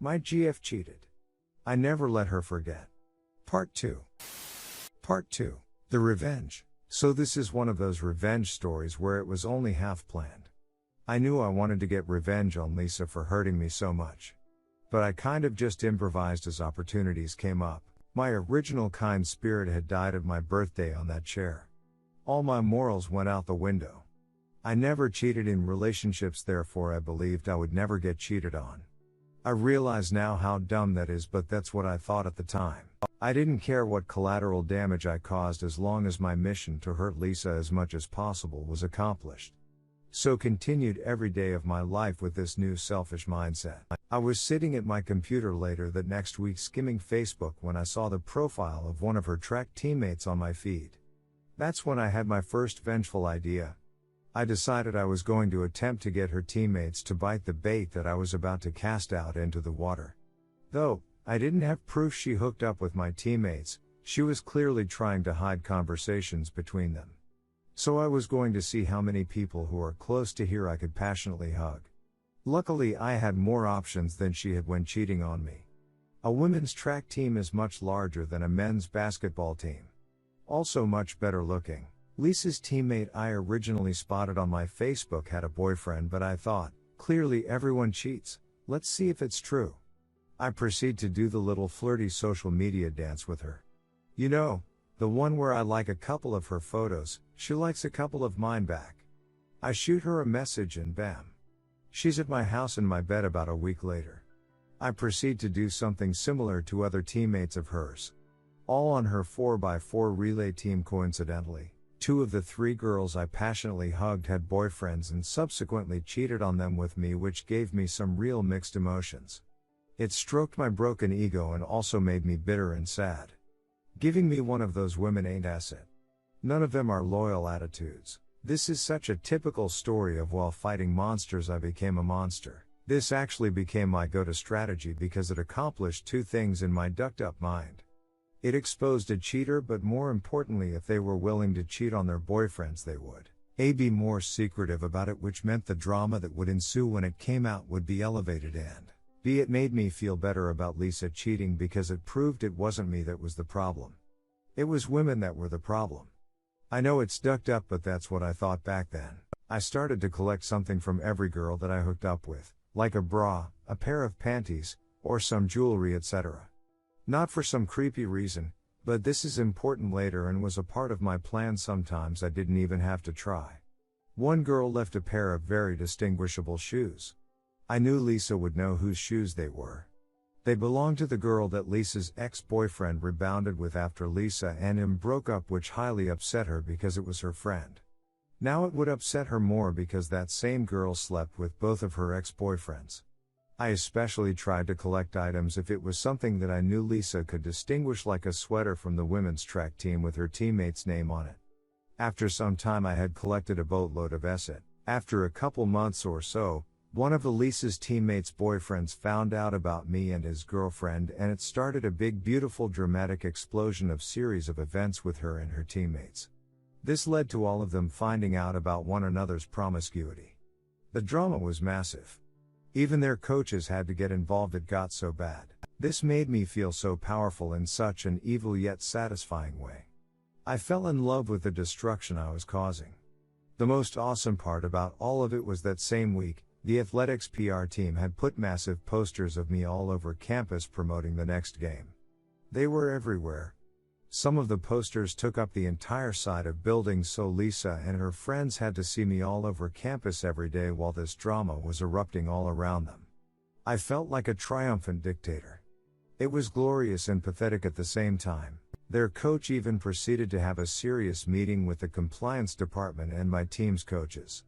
My GF cheated. I never let her forget. Part 2. Part 2. The Revenge. So this is one of those revenge stories where it was only half planned. I knew I wanted to get revenge on Lisa for hurting me so much. But I kind of just improvised as opportunities came up. My original kind spirit had died at my birthday on that chair. All my morals went out the window. I never cheated in relationships, therefore I believed I would never get cheated on. I realize now how dumb that is, but that's what I thought at the time. I didn't care what collateral damage I caused as long as my mission to hurt Lisa as much as possible was accomplished. So continued every day of my life with this new selfish mindset. I was sitting at my computer later that next week skimming Facebook when I saw the profile of one of her track teammates on my feed. That's when I had my first vengeful idea. I decided I was going to attempt to get her teammates to bite the bait that I was about to cast out into the water. Though I didn't have proof she hooked up with my teammates, she was clearly trying to hide conversations between them. So I was going to see how many people who are close to here I could passionately hug. Luckily I had more options than she had when cheating on me. A women's track team is much larger than a men's basketball team. Also much better looking. Lisa's teammate I originally spotted on my Facebook had a boyfriend, but I thought, clearly everyone cheats, let's see if it's true. I proceed to do the little flirty social media dance with her. You know, the one where I like a couple of her photos, she likes a couple of mine back. I shoot her a message and bam. She's at my house in my bed about a week later. I proceed to do something similar to other teammates of hers. All on her 4x4 relay team. Coincidentally, 2 of the 3 girls I passionately hugged had boyfriends and subsequently cheated on them with me, which gave me some real mixed emotions. It stroked my broken ego and also made me bitter and sad. Giving me one of those women ain't asset. None of them are loyal attitudes. This is such a typical story of while fighting monsters I became a monster. This actually became my go-to strategy because it accomplished 2 things in my ducked-up mind. It exposed a cheater, but more importantly, if they were willing to cheat on their boyfriends they would be more secretive about it, which meant the drama that would ensue when it came out would be elevated, and B, it made me feel better about Lisa cheating because it proved it wasn't me that was the problem. It was women that were the problem. I know it's ducked up, but that's what I thought back then. I started to collect something from every girl that I hooked up with, like a bra, a pair of panties, or some jewelry, etc. Not for some creepy reason, but this is important later and was a part of my plan. Sometimes I didn't even have to try. One girl left a pair of very distinguishable shoes. I knew Lisa would know whose shoes they were. They belonged to the girl that Lisa's ex-boyfriend rebounded with after Lisa and him broke up, which highly upset her because it was her friend. Now it would upset her more because that same girl slept with both of her ex-boyfriends. I especially tried to collect items if it was something that I knew Lisa could distinguish, like a sweater from the women's track team with her teammate's name on it. After some time I had collected a boatload of asset. After a couple months or so, one of Lisa's teammates' boyfriends found out about me and his girlfriend, and it started a big, beautiful, dramatic explosion of series of events with her and her teammates. This led to all of them finding out about one another's promiscuity. The drama was massive. Even their coaches had to get involved, it got so bad. This made me feel so powerful in such an evil yet satisfying way. I fell in love with the destruction I was causing. The most awesome part about all of it was that same week, the athletics PR team had put massive posters of me all over campus promoting the next game. They were everywhere. Some of the posters took up the entire side of buildings, so Lisa and her friends had to see me all over campus every day while this drama was erupting all around them. I felt like a triumphant dictator. It was glorious and pathetic at the same time. Their coach even proceeded to have a serious meeting with the compliance department and my team's coaches.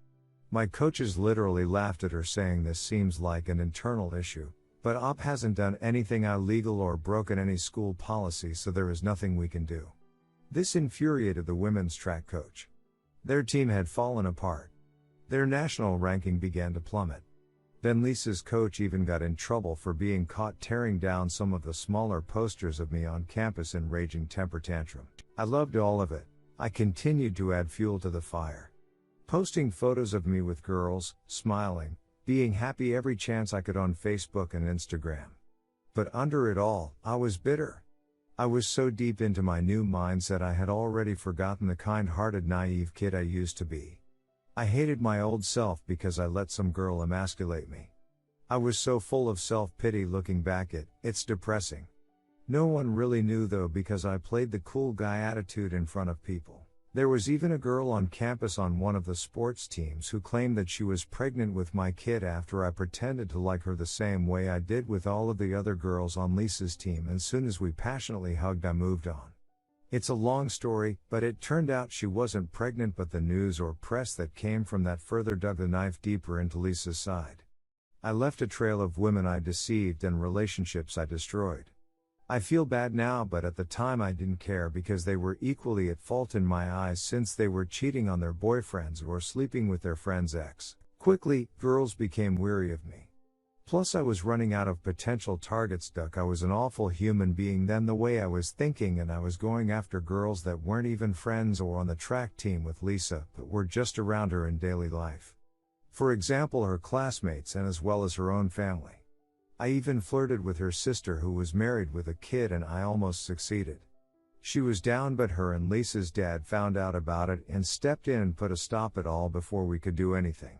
My coaches literally laughed at her, saying this seems like an internal issue, but OP hasn't done anything illegal or broken any school policy, so there is nothing we can do. This infuriated the women's track coach. Their team had fallen apart. Their national ranking began to plummet. Then Lisa's coach even got in trouble for being caught tearing down some of the smaller posters of me on campus in raging temper tantrum. I loved all of it. I continued to add fuel to the fire. Posting photos of me with girls, smiling, being happy every chance I could on Facebook and Instagram. But under it all, I was bitter. I was so deep into my new mindset I had already forgotten the kind-hearted naive kid I used to be. I hated my old self because I let some girl emasculate me. I was so full of self-pity looking back it's depressing. No one really knew though because I played the cool guy attitude in front of people. There was even a girl on campus on one of the sports teams who claimed that she was pregnant with my kid after I pretended to like her the same way I did with all of the other girls on Lisa's team, and soon as we passionately hugged I moved on. It's a long story, but it turned out she wasn't pregnant, but the news or press that came from that further dug the knife deeper into Lisa's side. I left a trail of women I deceived and relationships I destroyed. I feel bad now, but at the time I didn't care because they were equally at fault in my eyes since they were cheating on their boyfriends or sleeping with their friend's ex. Quickly, girls became weary of me. Plus I was running out of potential targets. I was an awful human being then the way I was thinking, and I was going after girls that weren't even friends or on the track team with Lisa, but were just around her in daily life. For example, her classmates and as well as her own family. I even flirted with her sister who was married with a kid, and I almost succeeded. She was down, but her and Lisa's dad found out about it and stepped in and put a stop at all before we could do anything.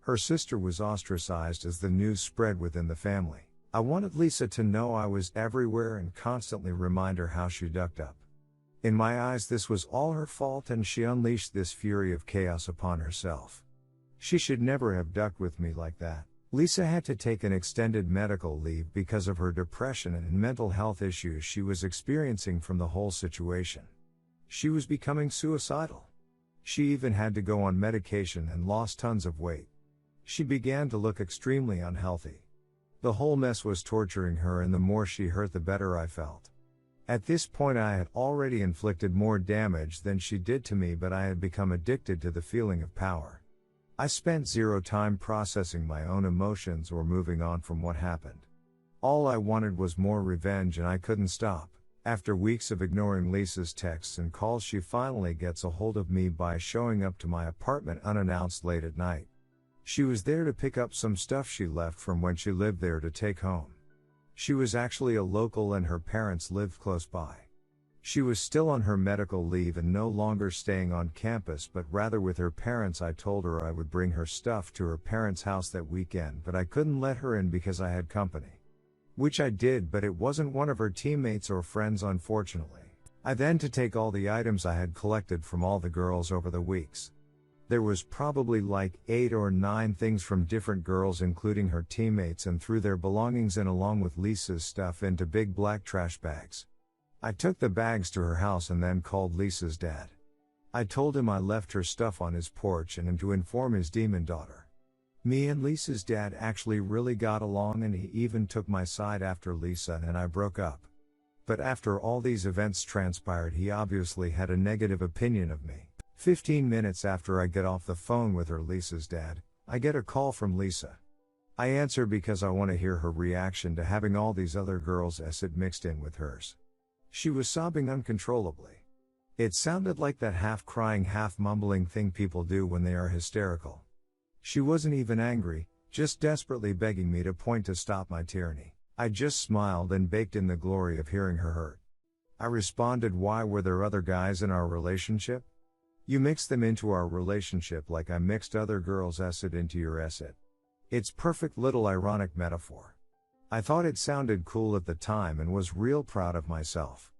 Her sister was ostracized as the news spread within the family. I wanted Lisa to know I was everywhere and constantly remind her how she ducked up. In my eyes this was all her fault, and she unleashed this fury of chaos upon herself. She should never have ducked with me like that. Lisa had to take an extended medical leave because of her depression and mental health issues she was experiencing from the whole situation. She was becoming suicidal. She even had to go on medication and lost tons of weight. She began to look extremely unhealthy. The whole mess was torturing her, and the more she hurt the better I felt. At this point I had already inflicted more damage than she did to me, but I had become addicted to the feeling of power. I spent zero time processing my own emotions or moving on from what happened. All I wanted was more revenge, and I couldn't stop. After weeks of ignoring Lisa's texts and calls, she finally gets a hold of me by showing up to my apartment unannounced late at night. She was there to pick up some stuff she left from when she lived there to take home. She was actually a local and her parents lived close by. She was still on her medical leave and no longer staying on campus, but rather with her parents. I told her I would bring her stuff to her parents' house that weekend, but I couldn't let her in because I had company. Which I did, but it wasn't one of her teammates or friends, unfortunately. I then to take all the items I had collected from all the girls over the weeks. There was probably like 8 or 9 things from different girls including her teammates, and threw their belongings in along with Lisa's stuff into big black trash bags. I took the bags to her house and then called Lisa's dad. I told him I left her stuff on his porch and him to inform his demon daughter. Me and Lisa's dad actually really got along, and he even took my side after Lisa and I broke up. But after all these events transpired, he obviously had a negative opinion of me. 15 minutes after I get off the phone with her, Lisa's dad, I get a call from Lisa. I answer because I want to hear her reaction to having all these other girls' acid mixed in with hers. She was sobbing uncontrollably. It sounded like that half-crying, half-mumbling thing people do when they are hysterical. She wasn't even angry, just desperately begging me to point to stop my tyranny. I just smiled and baked in the glory of hearing her hurt. I responded, why were there other guys in our relationship? You mixed them into our relationship like I mixed other girls' acid into your acid. It's perfect little ironic metaphor. I thought it sounded cool at the time and was real proud of myself.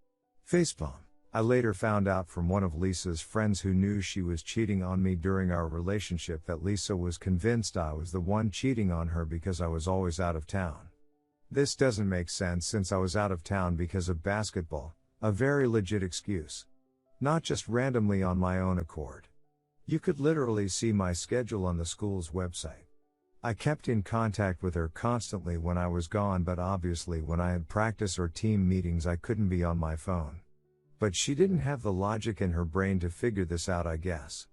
Facepalm. I later found out from one of Lisa's friends who knew she was cheating on me during our relationship that Lisa was convinced I was the one cheating on her because I was always out of town. This doesn't make sense since I was out of town because of basketball, a very legit excuse. Not just randomly on my own accord. You could literally see my schedule on the school's website. I kept in contact with her constantly when I was gone, but obviously when I had practice or team meetings I couldn't be on my phone. But she didn't have the logic in her brain to figure this out, I guess.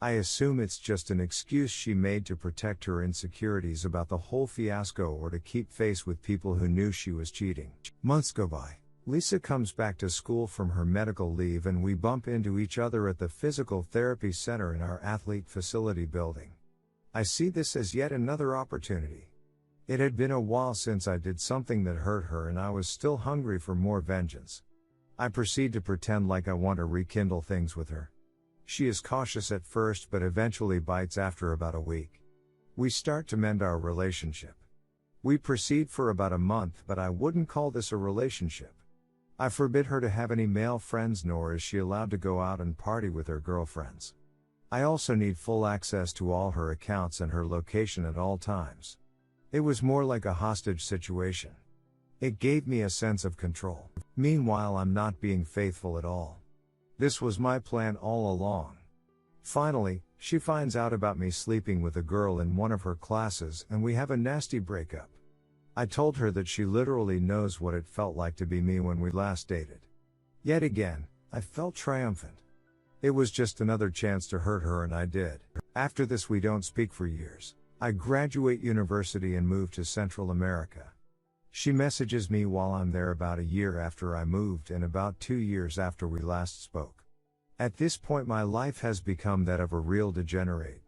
I assume it's just an excuse she made to protect her insecurities about the whole fiasco or to keep face with people who knew she was cheating. Months go by. Lisa comes back to school from her medical leave and we bump into each other at the physical therapy center in our athlete facility building. I see this as yet another opportunity. It had been a while since I did something that hurt her and I was still hungry for more vengeance. I proceed to pretend like I want to rekindle things with her. She is cautious at first but eventually bites after about a week. We start to mend our relationship. We proceed for about a month, but I wouldn't call this a relationship. I forbid her to have any male friends, nor is she allowed to go out and party with her girlfriends. I also need full access to all her accounts and her location at all times. It was more like a hostage situation. It gave me a sense of control. Meanwhile, I'm not being faithful at all. This was my plan all along. Finally, she finds out about me sleeping with a girl in one of her classes and we have a nasty breakup. I told her that she literally knows what it felt like to be me when we last dated. Yet again, I felt triumphant. It was just another chance to hurt her and I did. After this we don't speak for years. I graduate university and move to Central America. She messages me while I'm there about a year after I moved and about 2 years after we last spoke. At this point my life has become that of a real degenerate.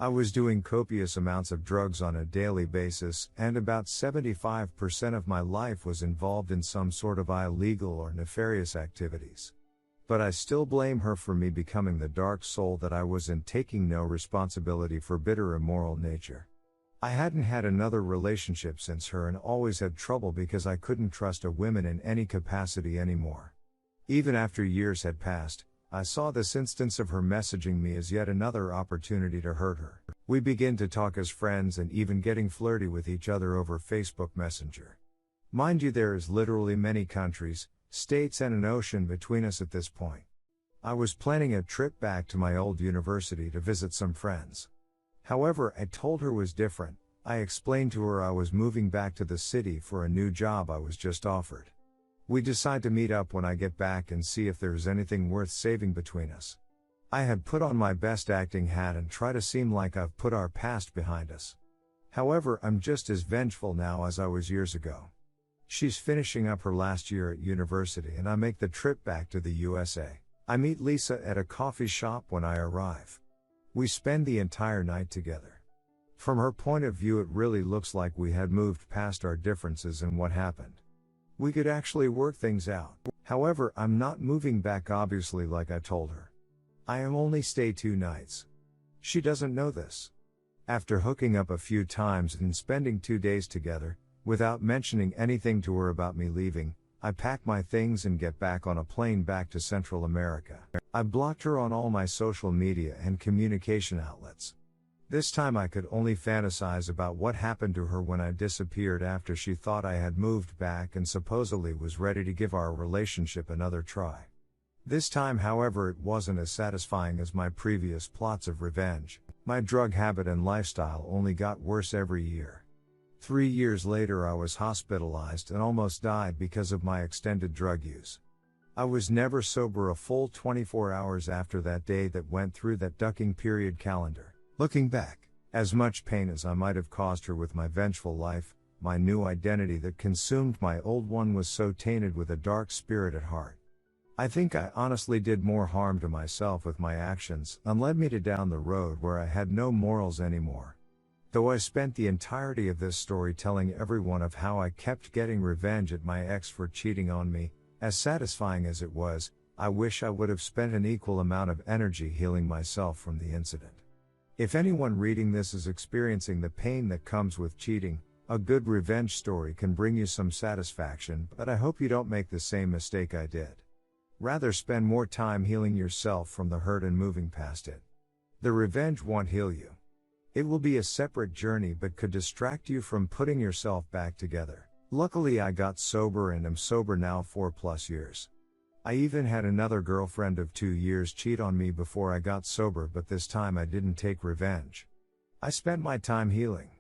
I was doing copious amounts of drugs on a daily basis, and about 75% of my life was involved in some sort of illegal or nefarious activities. But I still blame her for me becoming the dark soul that I was and taking no responsibility for bitter immoral nature. I hadn't had another relationship since her and always had trouble because I couldn't trust a woman in any capacity anymore. Even after years had passed, I saw this instance of her messaging me as yet another opportunity to hurt her. We begin to talk as friends and even getting flirty with each other over Facebook Messenger. Mind you, there is literally many countries, states and an ocean between us at this point. I was planning a trip back to my old university to visit some friends. However, I told her it was different. I explained to her I was moving back to the city for a new job I was just offered. We decide to meet up when I get back and see if there's anything worth saving between us. I had put on my best acting hat and try to seem like I've put our past behind us. However, I'm just as vengeful now as I was years ago. She's finishing up her last year at university and I make the trip back to the USA. I meet Lisa at a coffee shop when I arrive. We spend the entire night together. From her point of view, it really looks like we had moved past our differences and what happened. We could actually work things out. However, I'm not moving back obviously like I told her. I am only stay 2 nights. She doesn't know this. After hooking up a few times and spending 2 days together, without mentioning anything to her about me leaving, I pack my things and get back on a plane back to Central America. I blocked her on all my social media and communication outlets. This time I could only fantasize about what happened to her when I disappeared after she thought I had moved back and supposedly was ready to give our relationship another try. This time, however, it wasn't as satisfying as my previous plots of revenge. My drug habit and lifestyle only got worse every year. 3 years later I was hospitalized and almost died because of my extended drug use. I was never sober a full 24 hours after that day that went through that ducking period calendar. Looking back, as much pain as I might have caused her with my vengeful life, my new identity that consumed my old one was so tainted with a dark spirit at heart. I think I honestly did more harm to myself with my actions and led me to down the road where I had no morals anymore. Though I spent the entirety of this story telling everyone of how I kept getting revenge at my ex for cheating on me, as satisfying as it was, I wish I would have spent an equal amount of energy healing myself from the incident. If anyone reading this is experiencing the pain that comes with cheating, a good revenge story can bring you some satisfaction, but I hope you don't make the same mistake I did. Rather spend more time healing yourself from the hurt and moving past it. The revenge won't heal you. It will be a separate journey but could distract you from putting yourself back together. Luckily I got sober and am sober now 4+ years. I even had another girlfriend of 2 years cheat on me before I got sober, but this time I didn't take revenge. I spent my time healing.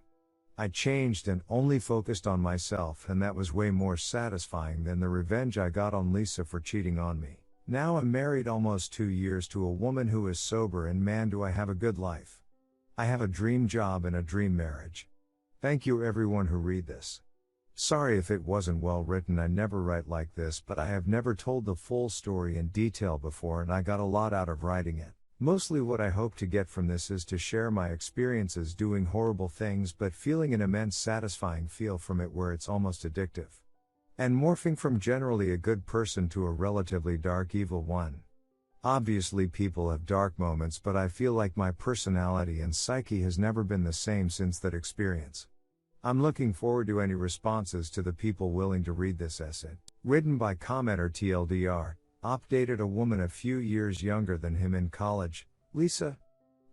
I changed and only focused on myself, and that was way more satisfying than the revenge I got on Lisa for cheating on me. Now I'm married almost 2 years to a woman who is sober, and man do I have a good life. I have a dream job and a dream marriage. Thank you everyone who read this. Sorry if it wasn't well written, I never write like this, but I have never told the full story in detail before and I got a lot out of writing it. Mostly what I hope to get from this is to share my experiences doing horrible things but feeling an immense satisfying feel from it where it's almost addictive. And morphing from generally a good person to a relatively dark evil one. Obviously people have dark moments, but I feel like my personality and psyche has never been the same since that experience. I'm looking forward to any responses to the people willing to read this essay. Written by commenter TLDR. Op dated a woman a few years younger than him in college, Lisa.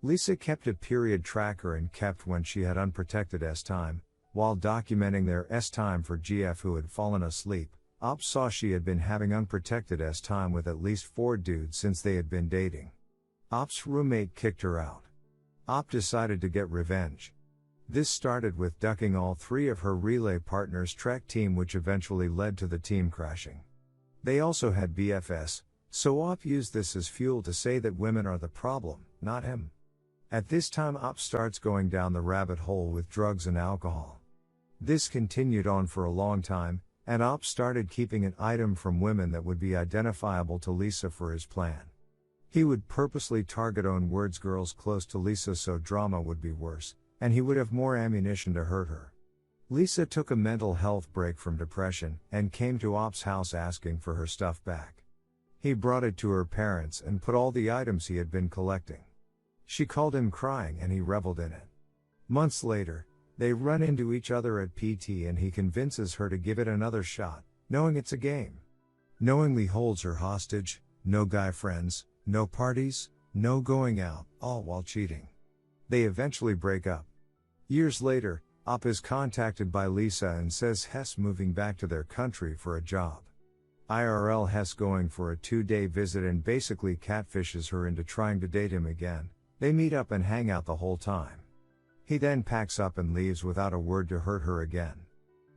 Lisa kept a period tracker and kept when she had unprotected S-time, while documenting their S-time for GF who had fallen asleep. Op saw she had been having unprotected S-time with at least 4 dudes since they had been dating. Op's roommate kicked her out. Op decided to get revenge. This started with ducking all 3 of her relay partners' Trek team, which eventually led to the team crashing. They also had BFS, so Op used this as fuel to say that women are the problem, not him. At this time Op starts going down the rabbit hole with drugs and alcohol. This continued on for a long time, and Op started keeping an item from women that would be identifiable to Lisa for his plan. He would purposely target girls close to Lisa so drama would be worse, and he would have more ammunition to hurt her. Lisa took a mental health break from depression, and came to Op's house asking for her stuff back. He brought it to her parents and put all the items he had been collecting. She called him crying and he reveled in it. Months later, they run into each other at PT and he convinces her to give it another shot, knowing it's a game. Knowingly holds her hostage, no guy friends, no parties, no going out, all while cheating. They eventually break up. Years later, Op is contacted by Lisa and says Hess moving back to their country for a job. IRL Hess going for a 2-day visit and basically catfishes her into trying to date him again. They meet up and hang out the whole time. He then packs up and leaves without a word to hurt her again.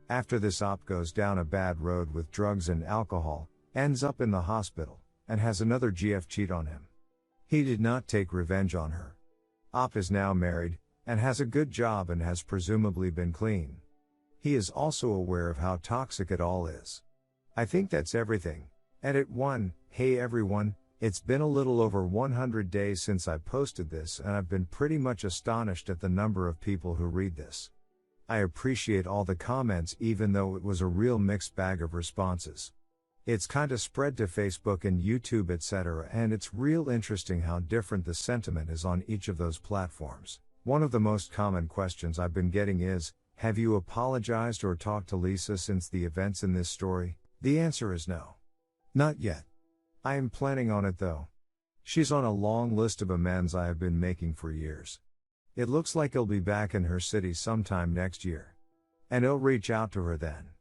After this Op goes down a bad road with drugs and alcohol, ends up in the hospital, and has another GF cheat on him. He did not take revenge on her. Op is now married, and has a good job and has presumably been clean. He is also aware of how toxic it all is. I think that's everything. Edit 1. Hey everyone, it's been a little over 100 days since I posted this and I've been pretty much astonished at the number of people who read this. I appreciate all the comments even though it was a real mixed bag of responses. It's kinda spread to Facebook and YouTube etc. and it's real interesting how different the sentiment is on each of those platforms. One of the most common questions I've been getting is, have you apologized or talked to Lisa since the events in this story? The answer is no. Not yet. I am planning on it though. She's on a long list of amends I have been making for years. It looks like he'll be back in her city sometime next year. And I'll reach out to her then.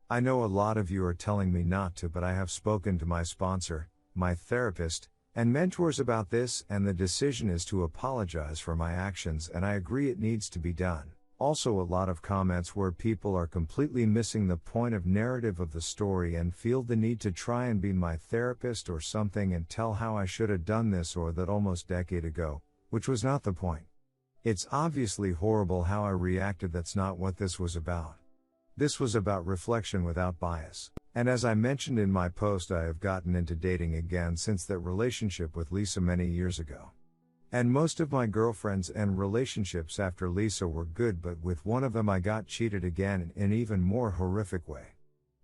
I know a lot of you are telling me not to, but I have spoken to my sponsor, my therapist, and mentors about this, and the decision is to apologize for my actions, and I agree it needs to be done. Also a lot of comments where people are completely missing the point of narrative of the story and feel the need to try and be my therapist or something and tell how I should have done this or that almost a decade ago, which was not the point. It's obviously horrible how I reacted. That's not what this was about. This was about reflection without bias. And as I mentioned in my post, I have gotten into dating again since that relationship with Lisa many years ago. And most of my girlfriends and relationships after Lisa were good, but with one of them I got cheated again in an even more horrific way.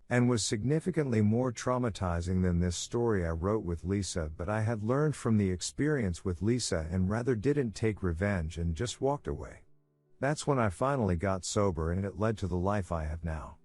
And was significantly more traumatizing than this story I wrote with Lisa, but I had learned from the experience with Lisa and rather didn't take revenge and just walked away. That's when I finally got sober and it led to the life I have now.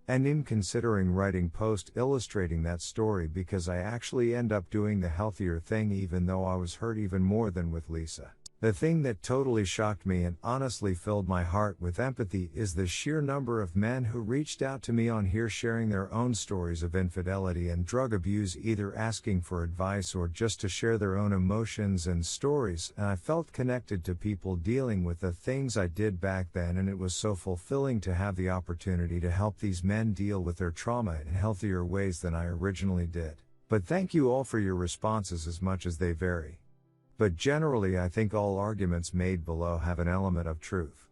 And I'm considering writing post illustrating that story because I actually end up doing the healthier thing even though I was hurt even more than with Lisa. The thing that totally shocked me and honestly filled my heart with empathy is the sheer number of men who reached out to me on here sharing their own stories of infidelity and drug abuse, either asking for advice or just to share their own emotions and stories, and I felt connected to people dealing with the things I did back then, and it was so fulfilling to have the opportunity to help these men deal with their trauma in healthier ways than I originally did. But thank you all for your responses as much as they vary. But generally I think all arguments made below have an element of truth.